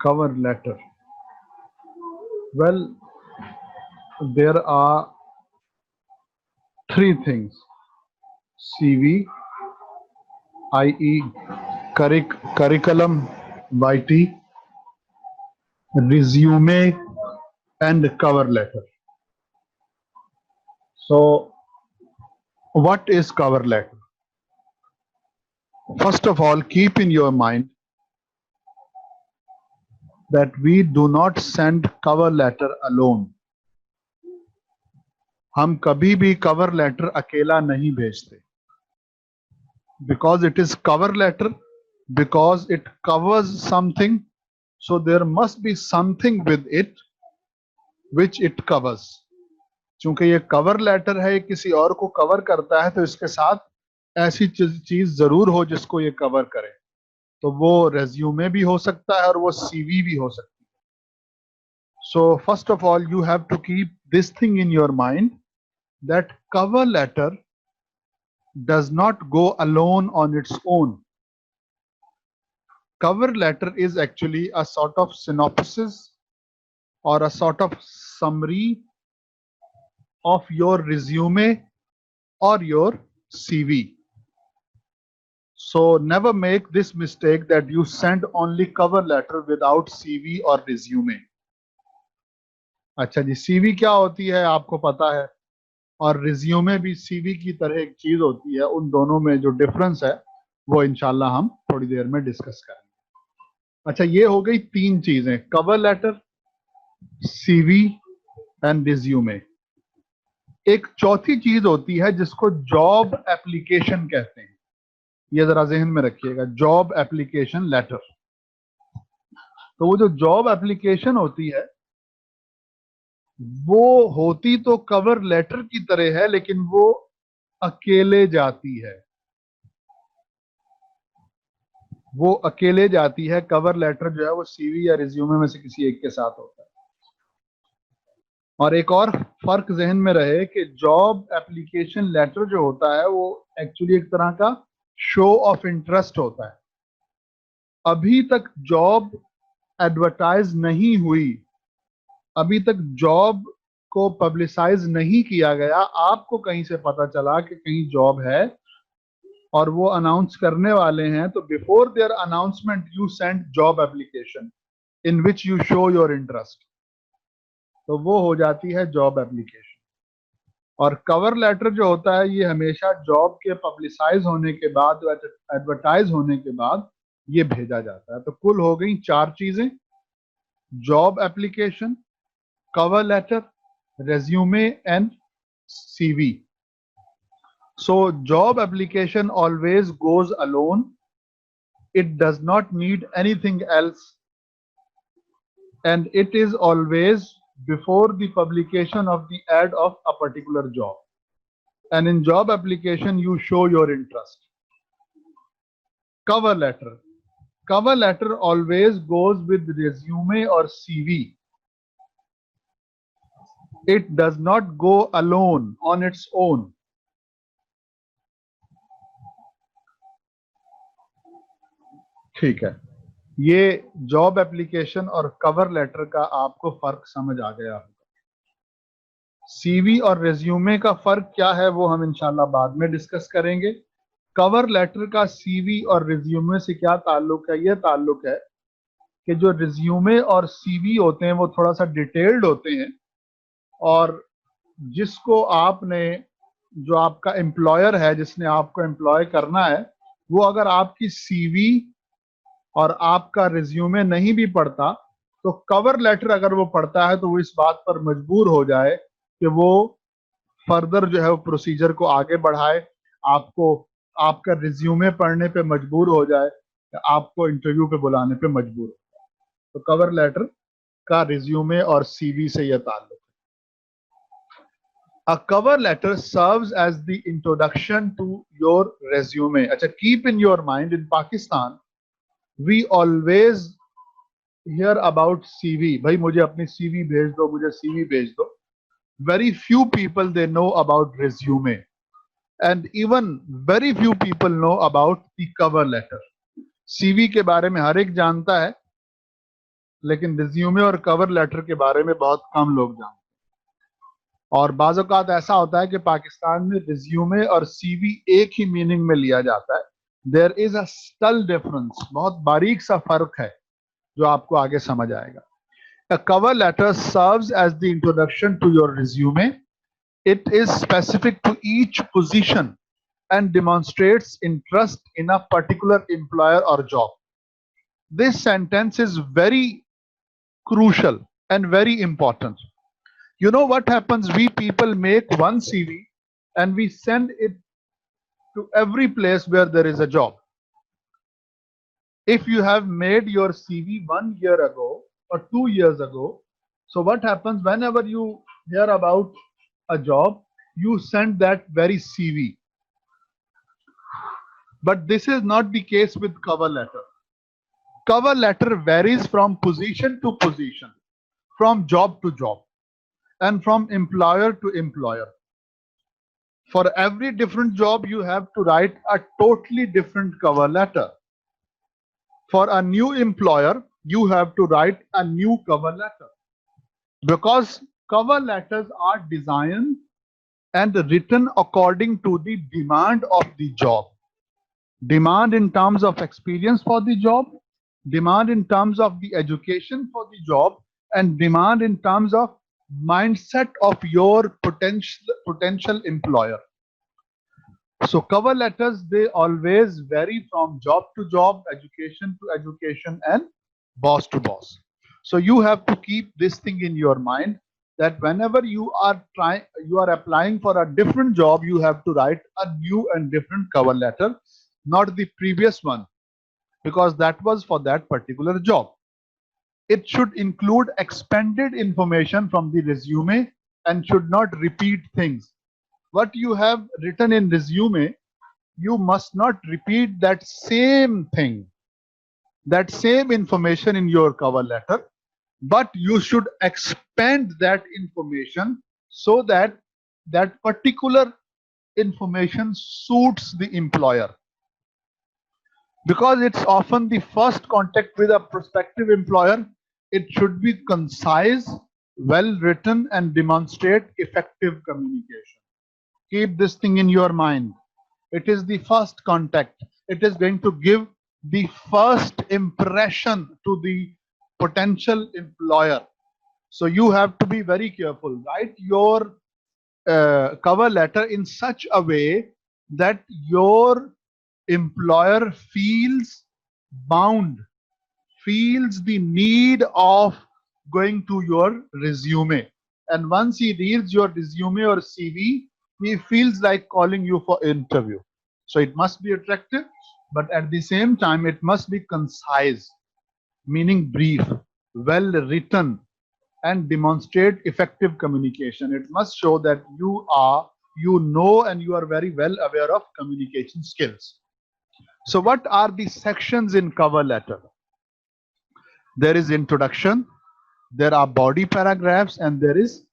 cover letter. Well, there are three things: CV, i.e. curriculum vitae, resume, and cover letter. So, what is cover letter? First of all, keep in your mind that we do not send cover letter alone. हम कभी भी cover letter अकेला नहीं भेजते. Because it is cover letter, because it covers something, so there must be something with it which it covers. चूंकि ये cover letter है, किसी और को cover करता है, तो इसके साथ ऐसी चीज जरूर हो जिसको ये cover करे. तो वो resume भी हो सकता है और वो CV भी हो सकती है. So first of all, you have to keep this thing in your mind that cover letter does not go alone on its own. Cover letter is actually a sort of synopsis or a sort of summary of your resume or your CV. So never make this mistake that you send only cover letter without CV or resume. अच्छा जी, CV क्या होती है आपको पता है, और resume भी CV की तरह एक चीज होती है. उन दोनों में जो डिफरेंस है वो इंशाल्लाह हम थोड़ी देर में डिस्कस करेंगे. अच्छा, ये हो गई तीन चीजें: cover letter, CV and resume. एक चौथी चीज होती है जिसको जॉब एप्लीकेशन कहते हैं. ये जरा जहन में रखिएगा, जॉब एप्लीकेशन लेटर. तो वो जो जॉब एप्लीकेशन होती है वो होती तो कवर लेटर की तरह है, लेकिन वो अकेले जाती है. वो अकेले जाती है. कवर लेटर जो है वो CV या रिज्यूमे में से किसी एक के साथ होता है. और एक और फर्क जहन में रहे कि जॉब एप्लीकेशन लेटर जो होता है वो एक्चुअली एक तरह का शो ऑफ इंटरेस्ट होता है. अभी तक जॉब एडवर्टाइज नहीं हुई, अभी तक जॉब को पब्लिसाइज नहीं किया गया, आपको कहीं से पता चला कि कहीं जॉब है और वो अनाउंस करने वाले हैं, तो before their announcement you send job application in which you show your interest. तो वो हो जाती है जॉब एप्लीकेशन. और कवर लेटर जो होता है ये हमेशा जॉब के पब्लिसाइज होने के बाद, एडवर्टाइज होने के बाद ये भेजा जाता है. तो कुल हो गई चार चीजें: job application, cover letter, resume and CV. So job application always goes alone. It does not need anything else, and it is always before the publication of the ad of a particular job. And in job application you show your interest. Cover letter. Cover letter always goes with resume or CV. It does not go alone on its own. ठीक है, ये job application और cover letter का आपको फर्क समझ आ गया होगा. CV और रेज्यूमे का फर्क क्या है वो हम इंशाल्लाह बाद में डिस्कस करेंगे. कवर लेटर का CV और रेज्यूमे से क्या ताल्लुक है? ये ताल्लुक है कि जो रेज्यूमे और CV होते हैं वो थोड़ा सा डिटेल्ड होते हैं, और जिसको आपने, जो आपका एम्प्लॉयर है जिसने आपको एम्प्लॉय करना है, वो अगर आपकी CV और आपका रिज्यूमे नहीं भी पढ़ता, तो कवर लेटर अगर वो पढ़ता है तो वो इस बात पर मजबूर हो जाए कि वो फर्दर जो है वो प्रोसीजर को आगे बढ़ाए, आपको आपका रिज्यूमे पढ़ने पे मजबूर हो जाए, आपको इंटरव्यू पे बुलाने पे मजबूर हो जाए. तो कवर लेटर का रिज्यूमे और CV से यह ताल्लुक है. A cover letter serves as the introduction to your resume. अच्छा, keep in your mind, in Pakistan we always hear about CV. भाई मुझे अपनी CV भेज दो, मुझे CV भेज दो. Very few people they know about resume, and even very few people know about the cover letter. CV के बारे में हर एक जानता है, लेकिन रिज्यूमे और कवर लेटर के बारे में बहुत कम लोग जानते हैं। और बाज़ औक़ात ऐसा होता है कि पाकिस्तान में रिज्यूमे और सीवी एक ही मीनिंग में लिया जाता है। There is a subtle difference, बहुत बारीक सा फर्क है जो आपको आगे समझ आएगा। A cover letter serves as the introduction to your resume. It is specific to each position and demonstrates interest in a particular employer or job. This sentence is very crucial and very important. You know what happens? We people make one CV and we send it to every place where there is a job. If you have made your CV 1 year ago or 2 years ago, so what happens whenever you hear about a job, you send that very CV. But this is not the case with cover letter. Cover letter varies from position to position, from job to job, and from employer to employer. For every different job, you have to write a totally different cover letter. For a new employer, you have to write a new cover letter, because cover letters are designed and written according to the demand of the job. Demand in terms of experience for the job, demand in terms of the education for the job, and demand in terms of mindset of your potential employer. So cover letters, they always vary from job to job, education to education, and boss to boss. So you have to keep this thing in your mind, that whenever you are applying for a different job, you have to write a new and different cover letter, not the previous one, because that was for that particular job. It should include expanded information from the resume and should not repeat things. What you have written in resume, you must not repeat that same thing, that same information in your cover letter, but you should expand that information so that that particular information suits the employer. Because it's often the first contact with a prospective employer, it should be concise, well written, and demonstrate effective communication. Keep this thing in your mind. It is the first contact. It is going to give the first impression to the potential employer. So you have to be very careful. Write your cover letter in such a way that your employer feels bound, feels the need of going to your resume. And once he reads your resume or CV, he feels like calling you for interview. So it must be attractive, but at the same time, it must be concise, meaning brief, well written, and demonstrate effective communication. It must show that you know, and you are very well aware of communication skills. So what are the sections in cover letter? There is introduction, there are body paragraphs, and there is,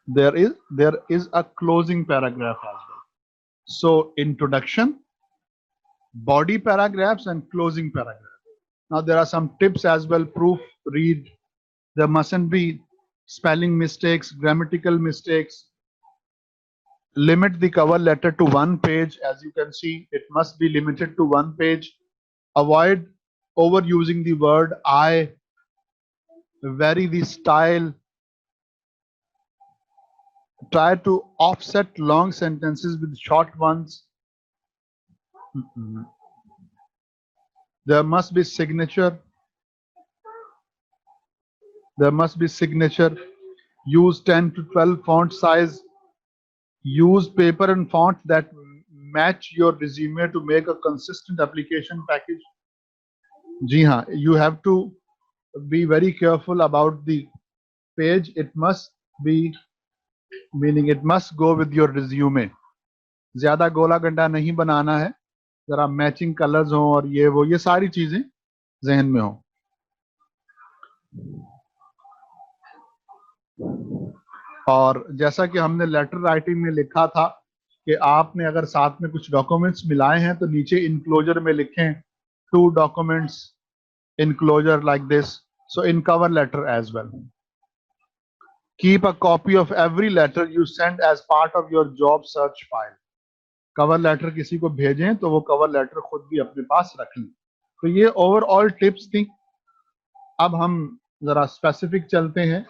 there is a closing paragraph as well. So introduction, body paragraphs, and closing paragraph. Now there are some tips as well. Proofread. There mustn't be spelling mistakes, grammatical mistakes. Limit the cover letter to 1 page. As you can see, it must be limited to 1 page. Avoid overusing the word I. Vary the style. Try to offset long sentences with short ones. There must be signature. There must be signature. Use 10 to 12 font size. Use paper and font that match your resume to make a consistent application package. Ji haan, you have to be very careful about the page. It must be, meaning it must go with your resume. ज्यादा गोला गंडा नहीं बनाना है, जरा matching colours हो और ये सारी चीजें जहन में हो. और जैसा कि हमने लेटर राइटिंग में लिखा था कि आपने अगर साथ में कुछ डॉक्यूमेंट्स मिलाए हैं तो नीचे इनक्लोजर में लिखें 2 documents enclosure like this. So in cover letter as well, keep a copy of every letter you send as part of your job search file. Cover letter किसी को भेजें तो वो कवर लेटर खुद भी अपने पास रख लें. तो ये ओवरऑल टिप्स थी. अब हम जरा स्पेसिफिक चलते हैं.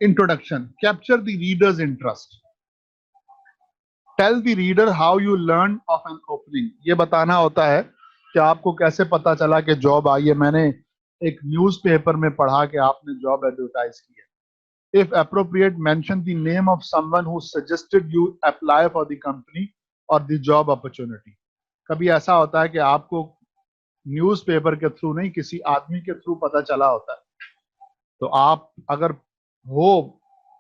Introduction. Capture the reader's interest. Tell the reader how you learn of an opening. ये बताना होता है कि आपको कैसे पता चला कि जॉब आई है. मैंने एक न्यूज़पेपर में पढ़ा कि आपने जॉब एडवर्टाइज की है. If appropriate, mention the name of someone who suggested you apply for the company or the job opportunity. कभी ऐसा होता है कि आपको न्यूज़पेपर के थ्रू नहीं, किसी आदमी के थ्रू पता चला होता है. तो आप अगर हो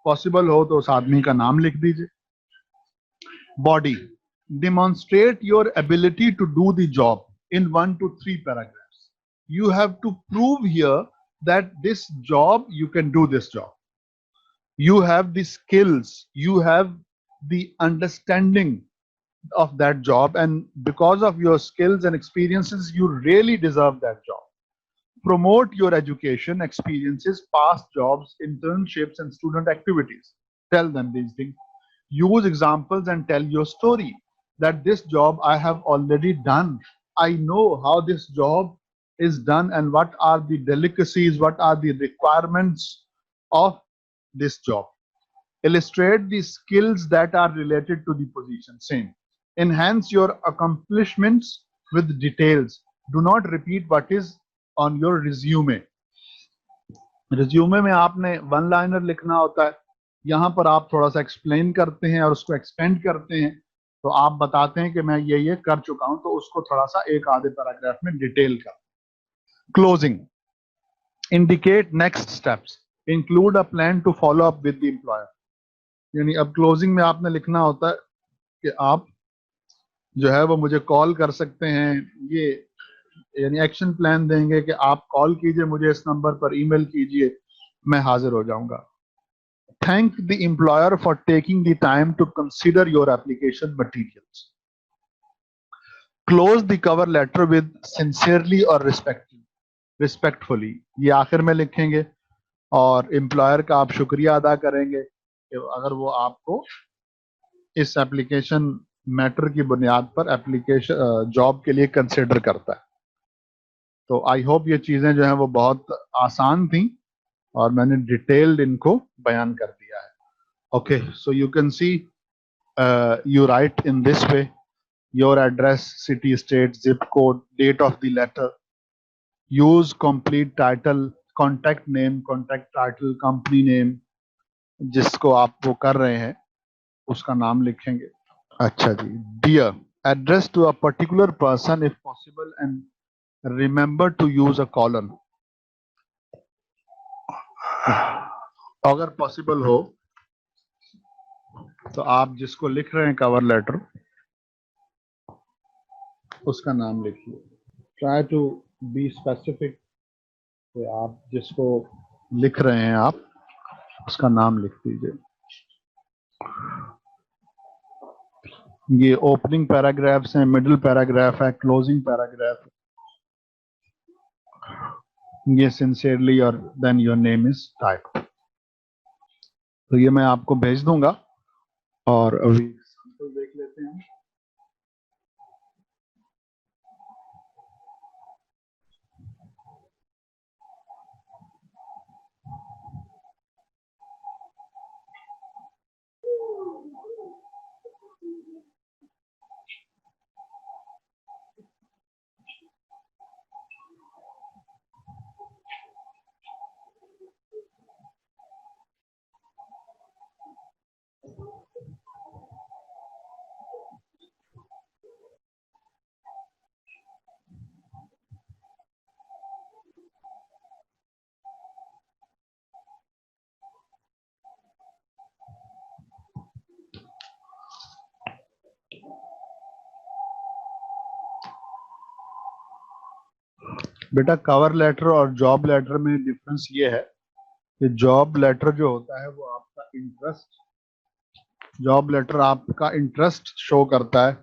पॉसिबल हो तो उस आदमी का नाम लिख दीजिए. Body. Demonstrate your ability to do the job in 1 to 3 paragraphs. You have to prove here that this job, you can do this job. You have the skills, you have the understanding of that job, and because of your skills and experiences, you really deserve that job. Promote your education, experiences, past jobs, internships, and student activities. Tell them these things. Use examples and tell your story that this job I have already done. I know how this job is done and what are the delicacies, what are the requirements of this job. Illustrate the skills that are related to the position. Same. Enhance your accomplishments with details. Do not repeat what is on your resume. Resume में आपने one liner लिखना होता है. यहाँ पर आप थोड़ा सा एक्सप्लेन करते हैं और उसको एक्सपेंड करते हैं. तो आप बताते हैं कि मैं ये कर चुका हूं, तो उसको थोड़ा सा एक आधे पैराग्राफ में डिटेल कर. Closing. Indicate next steps. Include a plan to follow up with the employer. यानी अब क्लोजिंग में आपने लिखना होता है कि आप जो है वो मुझे कॉल कर सकते हैं. ये यानी एक्शन प्लान देंगे कि आप कॉल कीजिए मुझे, इस नंबर पर ईमेल कीजिए, मैं हाजिर हो जाऊंगा. Thank the employer for taking the time to consider your application materials. Close the cover letter with sincerely or respectfully. ये आखिर में लिखेंगे और एम्प्लॉयर का आप शुक्रिया अदा करेंगे कि अगर वो आपको इस एप्लीकेशन मैटर की बुनियाद पर एप्लीकेशन जॉब के लिए कंसिडर करता है. तो आई होप ये चीजें जो हैं वो बहुत आसान थी और मैंने डिटेल्ड इनको बयान कर दिया है. Okay, so you can see you write in this way: your address, city, state, zip code, date of the letter. Use complete title, contact name, contact title, company name. जिसको आप वो कर रहे हैं उसका नाम लिखेंगे. अच्छा जी. Dear, address to a particular person if possible and remember to use a colon. अगर पॉसिबल हो तो आप जिसको लिख रहे हैं कवर लेटर उसका नाम लिखिए. Try to be specific. आप जिसको लिख रहे हैं आप उसका नाम लिख दीजिए. ये ओपनिंग पैराग्राफ्स हैं, मिडिल पैराग्राफ है, क्लोजिंग पैराग्राफ. ये सिंसियरली और then your name is type. तो ये मैं आपको भेज दूंगा और अभी देख लेते हैं. बेटा कवर लेटर और जॉब लेटर में डिफरेंस ये है कि जॉब लेटर जो होता है वो आपका इंटरेस्ट जॉब लेटर आपका इंटरेस्ट शो करता है,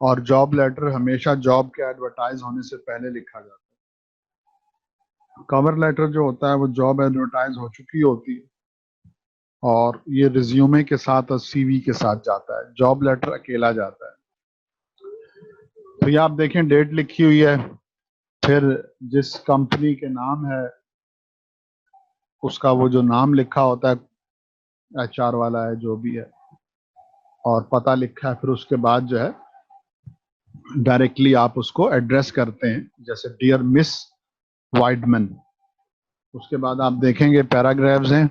और जॉब लेटर हमेशा जॉब के एडवर्टाइज होने से पहले लिखा जाता है। कवर लेटर जो होता है वो जॉब एडवर्टाइज हो चुकी होती है, और ये रिज्यूमे के साथ और सीवी के साथ जाता है। जॉब लेटर अकेला जाता है। तो ये आप देखें, डेट लिखी हुई है, फिर जिस कंपनी के नाम है उसका वो जो नाम लिखा होता है, एचआर वाला है जो भी है, और पता लिखा है। फिर उसके बाद जो है डायरेक्टली आप उसको एड्रेस करते हैं, जैसे डियर मिस वाइडमैन। उसके बाद आप देखेंगे पैराग्राफ्स हैं,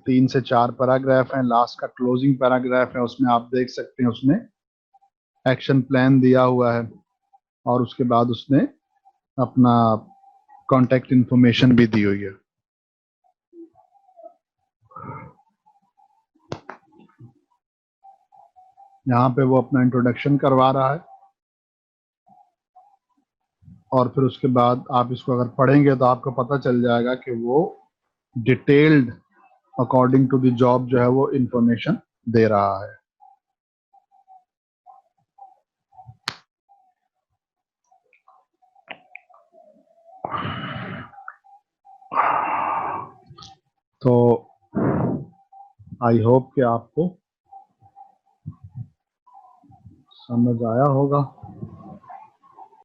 तीन से चार पैराग्राफ हैं। लास्ट का क्लोजिंग पैराग्राफ है, उसमें आप देख सकते हैं उसने एक्शन प्लान दिया हुआ है, और उसके बाद उसने अपना कांटेक्ट इंफॉर्मेशन भी दी हुई है। यहाँ पे वो अपना इंट्रोडक्शन करवा रहा है, और फिर उसके बाद आप इसको अगर पढ़ेंगे तो आपको पता चल जाएगा कि वो detailed according to the job जो है वो इंफॉर्मेशन दे रहा है। तो आई होप कि आपको समझ आया होगा।